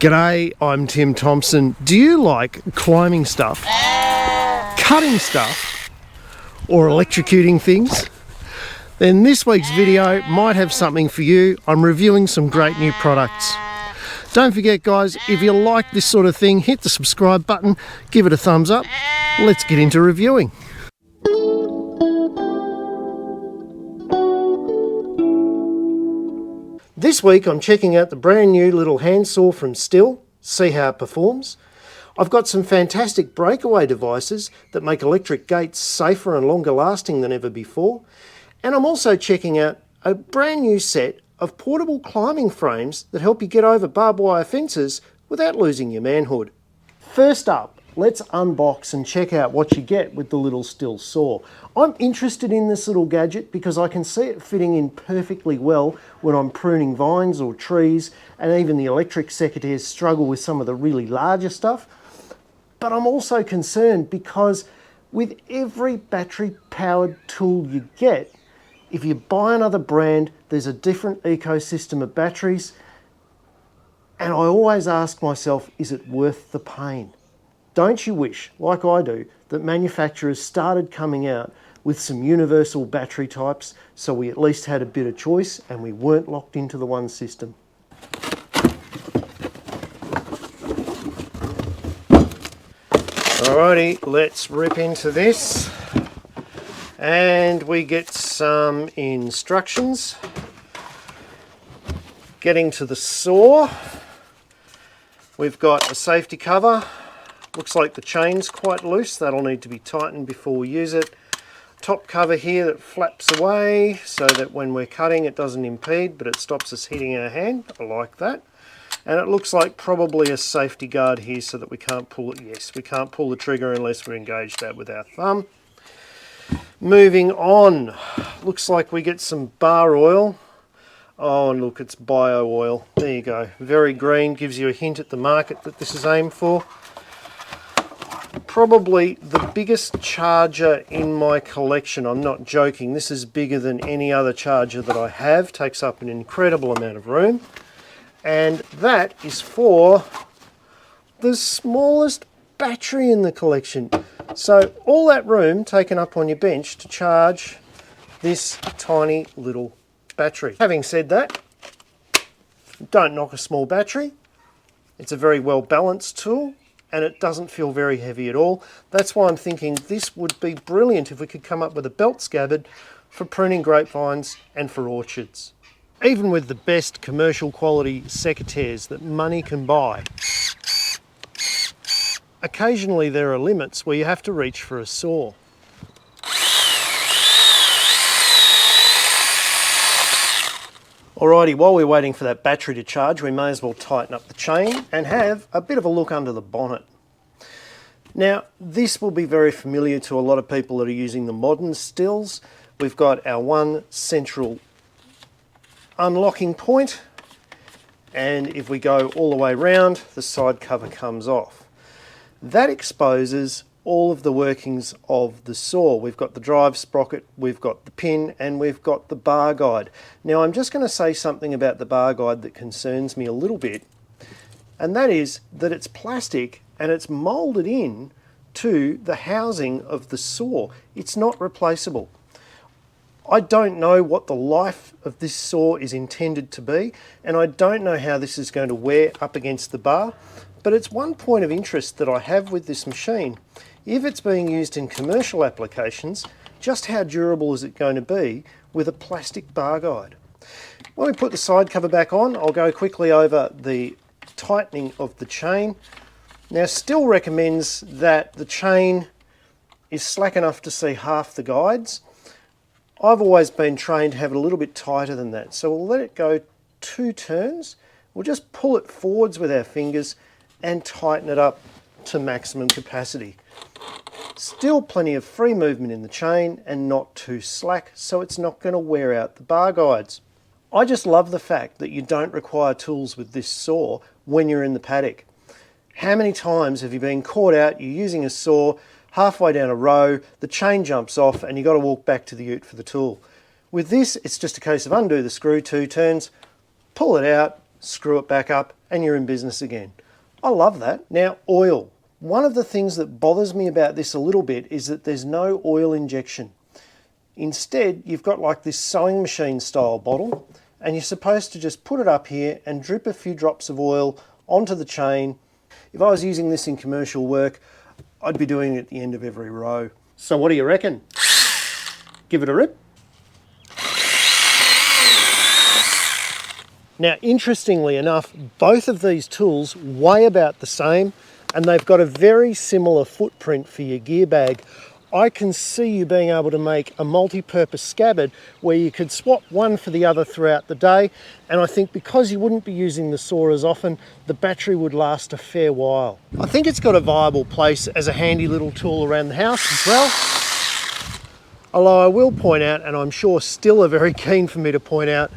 G'day, I'm Tim Thompson. Do you like climbing stuff, cutting stuff, or electrocuting things? Then this week's video might have something for you. I'm reviewing some great new products. Don't forget guys, if you like this sort of thing, hit the subscribe button, give it a thumbs up. Let's get into reviewing. This week I'm checking out the brand new little handsaw from Stihl, see how it performs. I've got some fantastic breakaway devices that make electric gates safer and longer lasting than ever before. And I'm also checking out a brand new set of portable climbing frames that help you get over barbed wire fences without losing your manhood. First up, let's unbox and check out what you get with the little Stihl saw. I'm interested in this little gadget because I can see it fitting in perfectly well when I'm pruning vines or trees, and even the electric secateurs struggle with some of the really larger stuff. But I'm also concerned because with every battery powered tool you get, if you buy another brand, there's a different ecosystem of batteries, and I always ask myself, is it worth the pain? Don't you wish, like I do, that manufacturers started coming out with some universal battery types so we at least had a bit of choice and we weren't locked into the one system? Alrighty, let's rip into this. And we get some instructions. Getting to the saw, we've got a safety cover. Looks like the chain's quite loose, that'll need to be tightened before we use it. Top cover here that flaps away so that when we're cutting it doesn't impede, but it stops us hitting our hand. I like that. And it looks like probably a safety guard here so that we can't pull it. Yes, we can't pull the trigger unless we engage that with our thumb. Moving on, looks like we get some bar oil. Oh, and look, it's bio oil. There you go. Very green, gives you a hint at the market that this is aimed for. Probably the biggest charger in my collection. I'm not joking, this is bigger than any other charger that I have, takes up an incredible amount of room, and that is for the smallest battery in the collection. So all that room taken up on your bench to charge this tiny little battery. Having said that, don't knock a small battery. It's a very well balanced tool, and it doesn't feel very heavy at all. That's why I'm thinking this would be brilliant if we could come up with a belt scabbard for pruning grapevines and for orchards. Even with the best commercial quality secateurs that money can buy, occasionally there are limits where you have to reach for a saw. Alrighty, while we're waiting for that battery to charge, we may as well tighten up the chain and have a bit of a look under the bonnet. Now, this will be very familiar to a lot of people that are using the modern Stihls. We've got our one central unlocking point, and if we go all the way around, the side cover comes off. That exposes all of the workings of the saw. We've got the drive sprocket, we've got the pin, and we've got the bar guide. Now I'm just going to say something about the bar guide that concerns me a little bit, and that is that it's plastic and it's moulded in to the housing of the saw. It's not replaceable. I don't know what the life of this saw is intended to be, and I don't know how this is going to wear up against the bar, but it's one point of interest that I have with this machine. If it's being used in commercial applications, just how durable is it going to be with a plastic bar guide? When we put the side cover back on, I'll go quickly over the tightening of the chain. Now, Stihl recommends that the chain is slack enough to see half the guides. I've always been trained to have it a little bit tighter than that, so we'll let it go 2 turns. We'll just pull it forwards with our fingers and tighten it up to maximum capacity. Still plenty of free movement in the chain and not too slack, so it's not going to wear out the bar guides. I just love the fact that you don't require tools with this saw when you're in the paddock. How many times have you been caught out, you're using a saw, halfway down a row, the chain jumps off and you've got to walk back to the ute for the tool. With this, it's just a case of undo the screw 2 turns, pull it out, screw it back up, and you're in business again. I love that. Now, oil. One of the things that bothers me about this a little bit is that there's no oil injection. Instead, you've got like this sewing machine style bottle, and you're supposed to just put it up here and drip a few drops of oil onto the chain. If I was using this in commercial work, I'd be doing it at the end of every row. So what do you reckon? Give it a rip. Now, interestingly enough, both of these tools weigh about the same, and they've got a very similar footprint for your gear bag. I can see you being able to make a multi-purpose scabbard where you could swap one for the other throughout the day, and I think because you wouldn't be using the saw as often, the battery would last a fair while. I think it's got a viable place as a handy little tool around the house as well. Although I will point out, and I'm sure Stihl are very keen for me to point out,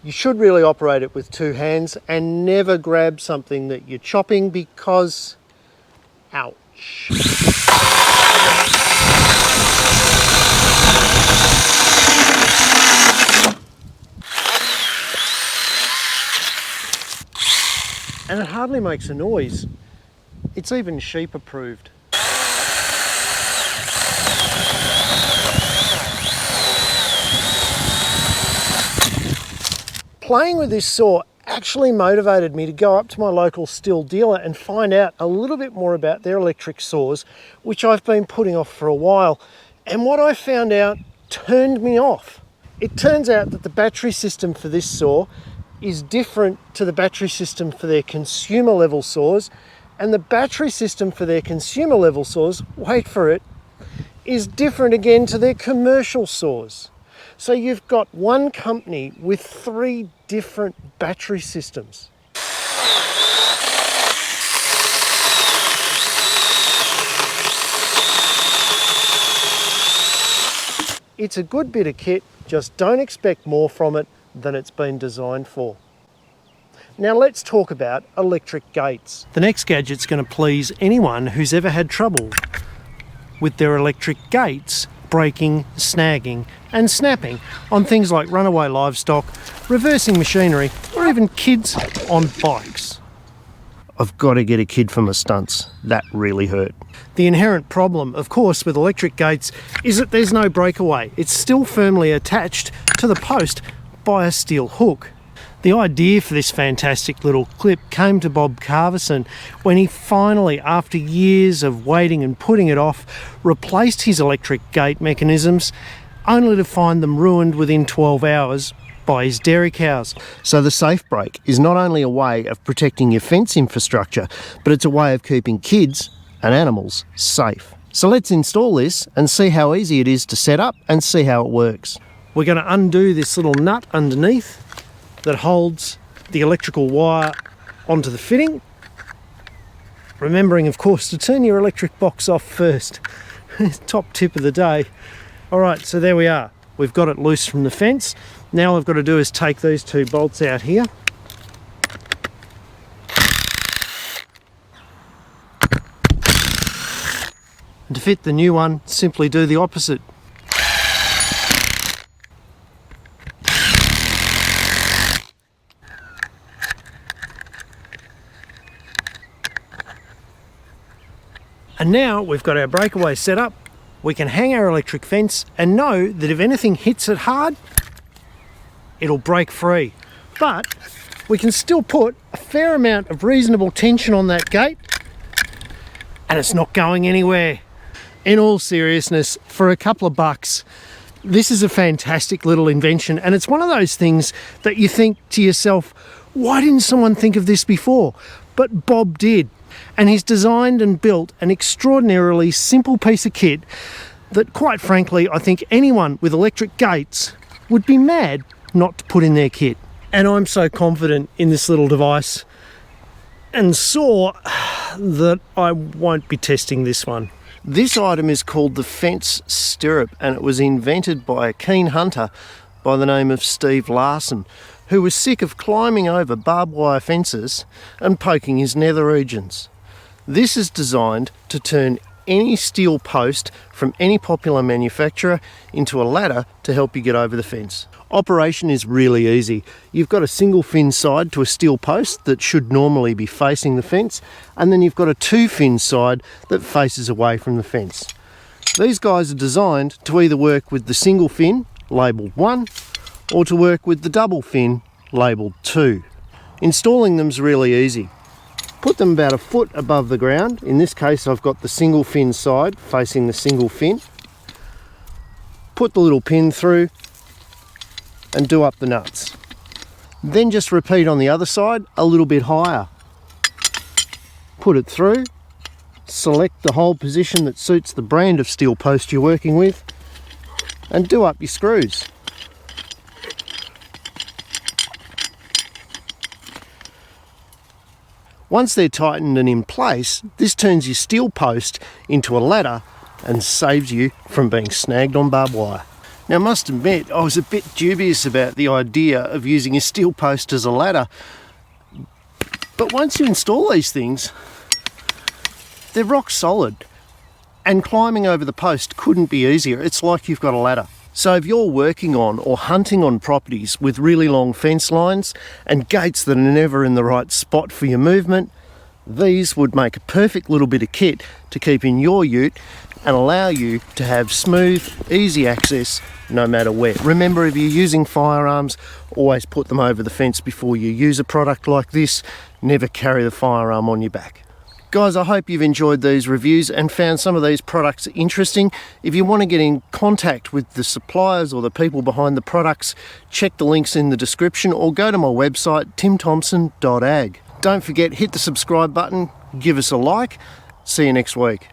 you should really operate it with two hands and never grab something that you're chopping because, ouch. And it hardly makes a noise. It's even sheep approved. Playing with this saw actually motivated me to go up to my local Stihl dealer and find out a little bit more about their electric saws, which I've been putting off for a while. And what I found out turned me off. It turns out that the battery system for this saw is different to the battery system for their consumer level saws, and the battery system for their consumer level saws, wait for it, is different again to their commercial saws. So you've got one company with 3 different battery systems. It's a good bit of kit, just don't expect more from it than it's been designed for. Now let's talk about electric gates. The next gadget's going to please anyone who's ever had trouble with their electric gates breaking, snagging and snapping on things like runaway livestock, reversing machinery, or even kids on bikes. I've got to get a kid for my stunts. That really hurt. The inherent problem, of course, with electric gates is that there's no breakaway. It's still firmly attached to the post by a steel hook. The idea for this fantastic little clip came to Bob Carverson when he finally, after years of waiting and putting it off, replaced his electric gate mechanisms, only to find them ruined within 12 hours by his dairy cows. So the SafeBreak is not only a way of protecting your fence infrastructure, but it's a way of keeping kids and animals safe. So let's install this and see how easy it is to set up and see how it works. We're going to undo this little nut underneath that holds the electrical wire onto the fitting. Remembering, of course, to turn your electric box off first. Top tip of the day. All right, so there we are. We've got it loose from the fence. Now all I've got to do is take these 2 bolts out here. And to fit the new one, simply do the opposite. And now we've got our breakaway set up, we can hang our electric fence and know that if anything hits it hard, it'll break free. But we can still put a fair amount of reasonable tension on that gate and it's not going anywhere. In all seriousness, for a couple of bucks, this is a fantastic little invention, and it's one of those things that you think to yourself, why didn't someone think of this before? But Bob did. And he's designed and built an extraordinarily simple piece of kit that, quite frankly, I think anyone with electric gates would be mad not to put in their kit. And I'm so confident in this little device and saw that I won't be testing this one. This item is called the fence stirrup, and it was invented by a keen hunter by the name of Steve Larson, who was sick of climbing over barbed wire fences and poking his nether regions. This is designed to turn any steel post from any popular manufacturer into a ladder to help you get over the fence. Operation is really easy. You've got a single fin side to a steel post that should normally be facing the fence, and then you've got a 2 fin side that faces away from the fence. These guys are designed to either work with the single fin, labelled 1, or to work with the double fin, labelled 2. Installing them is really easy. Put them about a foot above the ground. In this case, I've got the single fin side facing the single fin. Put the little pin through and do up the nuts. Then just repeat on the other side a little bit higher. Put it through, select the hole position that suits the brand of steel post you're working with, and do up your screws. Once they're tightened and in place, this turns your steel post into a ladder and saves you from being snagged on barbed wire. Now, I must admit, I was a bit dubious about the idea of using a steel post as a ladder, but once you install these things, they're rock solid, and climbing over the post couldn't be easier. It's like you've got a ladder. So if you're working on or hunting on properties with really long fence lines and gates that are never in the right spot for your movement, these would make a perfect little bit of kit to keep in your ute and allow you to have smooth, easy access no matter where. Remember, if you're using firearms, always put them over the fence before you use a product like this. Never carry the firearm on your back. Guys, I hope you've enjoyed these reviews and found some of these products interesting. If you want to get in contact with the suppliers or the people behind the products, check the links in the description or go to my website, timthompson.ag. Don't forget, hit the subscribe button, give us a like. See you next week.